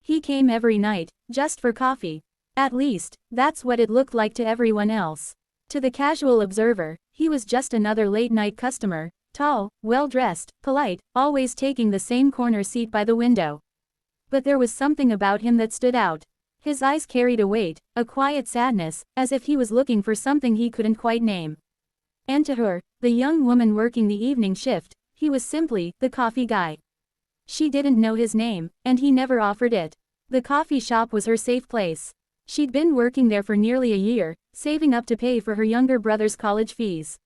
He came every night, just for coffee. At least, that's what it looked like to everyone else. To the casual observer, he was just another late-night customer, tall, well-dressed, polite, always taking the same corner seat by the window. But there was something about him that stood out. His eyes carried a weight, a quiet sadness, as if he was looking for something he couldn't quite name. And to her, the young woman working the evening shift, he was simply the coffee guy. She didn't know his name, and he never offered it. The coffee shop was her safe place. She'd been working there for nearly a year, saving up to pay for her younger brother's college fees.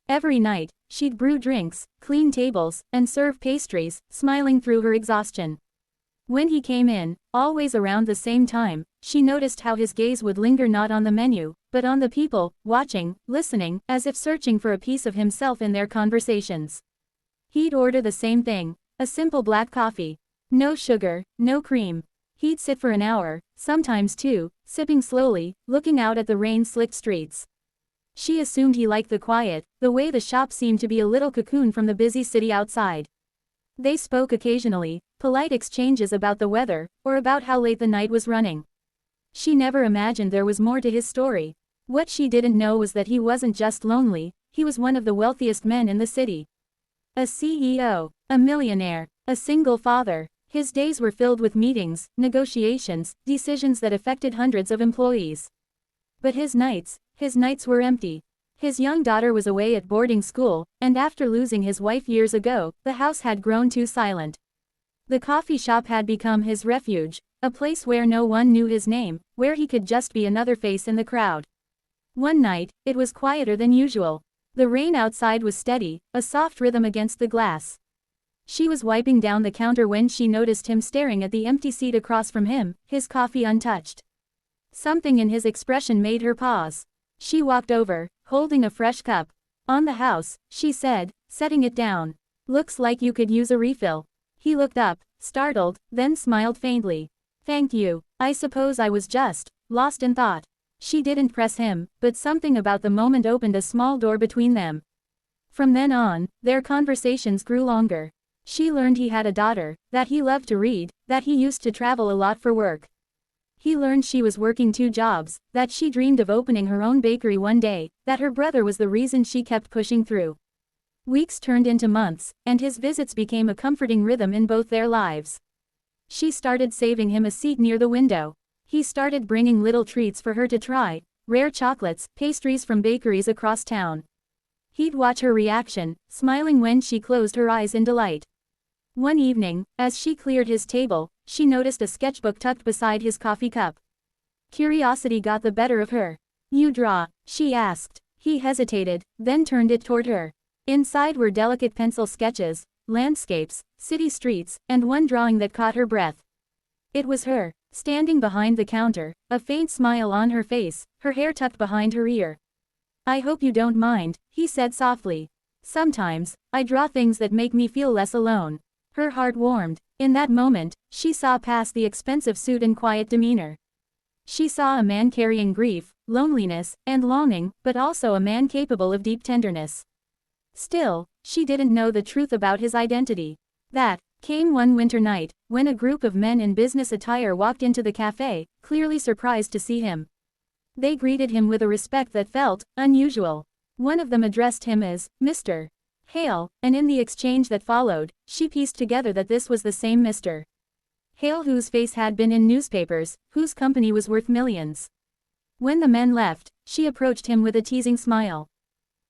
Every night, she'd brew drinks, clean tables, and serve pastries, smiling through her exhaustion. When he came in, always around the same time, she noticed how his gaze would linger not on the menu, but on the people, watching, listening, as if searching for a piece of himself in their conversations. He'd order the same thing, a simple black coffee. No sugar, no cream. He'd sit for an hour, sometimes two, sipping slowly, looking out at the rain-slicked streets. She assumed he liked the quiet, the way the shop seemed to be a little cocoon from the busy city outside. They spoke occasionally, polite exchanges about the weather, or about how late the night was running. She never imagined there was more to his story. What she didn't know was that he wasn't just lonely, he was one of the wealthiest men in the city. A CEO, a millionaire, a single father. His days were filled with meetings, negotiations, decisions that affected hundreds of employees. But his nights were empty. His young daughter was away at boarding school, and after losing his wife years ago, the house had grown too silent. The coffee shop had become his refuge, a place where no one knew his name, where he could just be another face in the crowd. One night, it was quieter than usual. The rain outside was steady, a soft rhythm against the glass. She was wiping down the counter when she noticed him staring at the empty seat across from him, his coffee untouched. Something in his expression made her pause. She walked over, holding a fresh cup. "On the house," she said, setting it down. "Looks like you could use a refill." He looked up, startled, then smiled faintly. "Thank you. I suppose I was just lost in thought." She didn't press him, but something about the moment opened a small door between them. From then on, their conversations grew longer. She learned he had a daughter, that he loved to read, that he used to travel a lot for work. He learned she was working 2 jobs, that she dreamed of opening her own bakery one day, that her brother was the reason she kept pushing through. Weeks turned into months, and his visits became a comforting rhythm in both their lives. She started saving him a seat near the window. He started bringing little treats for her to try, rare chocolates, pastries from bakeries across town. He'd watch her reaction, smiling when she closed her eyes in delight. One evening, as she cleared his table, she noticed a sketchbook tucked beside his coffee cup. Curiosity got the better of her. "You draw?" she asked. He hesitated, then turned it toward her. Inside were delicate pencil sketches, landscapes, city streets, and one drawing that caught her breath. It was her, standing behind the counter, a faint smile on her face, her hair tucked behind her ear. "I hope you don't mind," he said softly. "Sometimes, I draw things that make me feel less alone." Her heart warmed. In that moment, she saw past the expensive suit and quiet demeanor. She saw a man carrying grief, loneliness, and longing, but also a man capable of deep tenderness. Still, she didn't know the truth about his identity. That came one winter night, when a group of men in business attire walked into the cafe, clearly surprised to see him. They greeted him with a respect that felt unusual. One of them addressed him as Mr. Hale, and in the exchange that followed, she pieced together that this was the same Mr. Hale whose face had been in newspapers, whose company was worth millions. When the men left, she approached him with a teasing smile.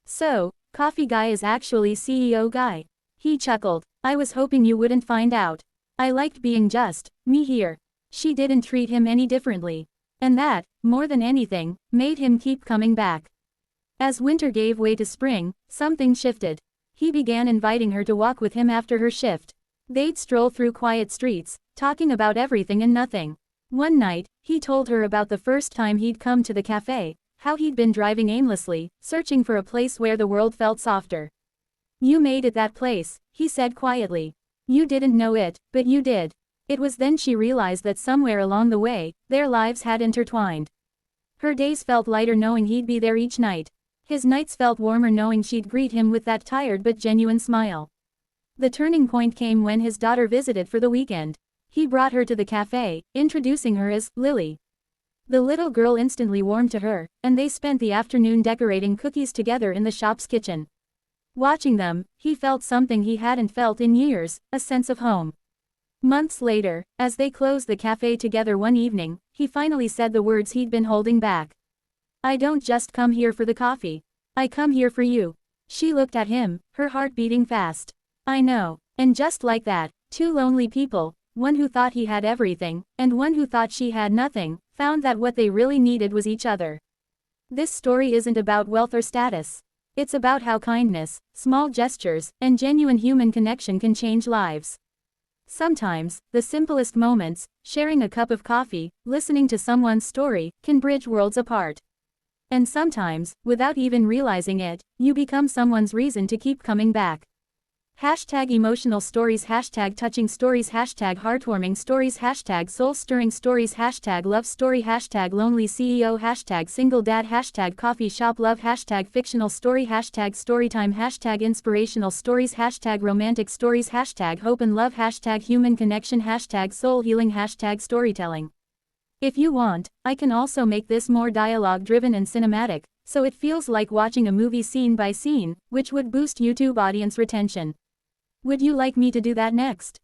"So, coffee guy is actually CEO guy." He chuckled. "I was hoping you wouldn't find out. I liked being just me here." She didn't treat him any differently. And that, more than anything, made him keep coming back. As winter gave way to spring, something shifted. He began inviting her to walk with him after her shift. They'd stroll through quiet streets, talking about everything and nothing. One night, he told her about the first time he'd come to the cafe, how he'd been driving aimlessly, searching for a place where the world felt softer. "You made it that place," he said quietly. "You didn't know it, but you did." It was then she realized that somewhere along the way, their lives had intertwined. Her days felt lighter knowing he'd be there each night. His nights felt warmer knowing she'd greet him with that tired but genuine smile. The turning point came when his daughter visited for the weekend. He brought her to the cafe, introducing her as Lily. The little girl instantly warmed to her, and they spent the afternoon decorating cookies together in the shop's kitchen. Watching them, he felt something he hadn't felt in years, a sense of home. Months later, as they closed the cafe together one evening, he finally said the words he'd been holding back. "I don't just come here for the coffee. I come here for you." She looked at him, her heart beating fast. "I know." And just like that, two lonely people, one who thought he had everything, and one who thought she had nothing, found that what they really needed was each other. This story isn't about wealth or status. It's about how kindness, small gestures, and genuine human connection can change lives. Sometimes, the simplest moments, sharing a cup of coffee, listening to someone's story, can bridge worlds apart. And sometimes, without even realizing it, you become someone's reason to keep coming back. Hashtag emotional stories, hashtag touching stories, hashtag heartwarming stories, hashtag soul-stirring stories, hashtag love story, hashtag lonely CEO, hashtag single dad, hashtag coffee shop love, hashtag fictional story, hashtag storytime, hashtag inspirational stories, hashtag romantic stories, hashtag hope and love, hashtag human connection, hashtag soul healing, hashtag storytelling. If you want, I can also make this more dialogue-driven and cinematic, so it feels like watching a movie scene by scene, which would boost YouTube audience retention. Would you like me to do that next?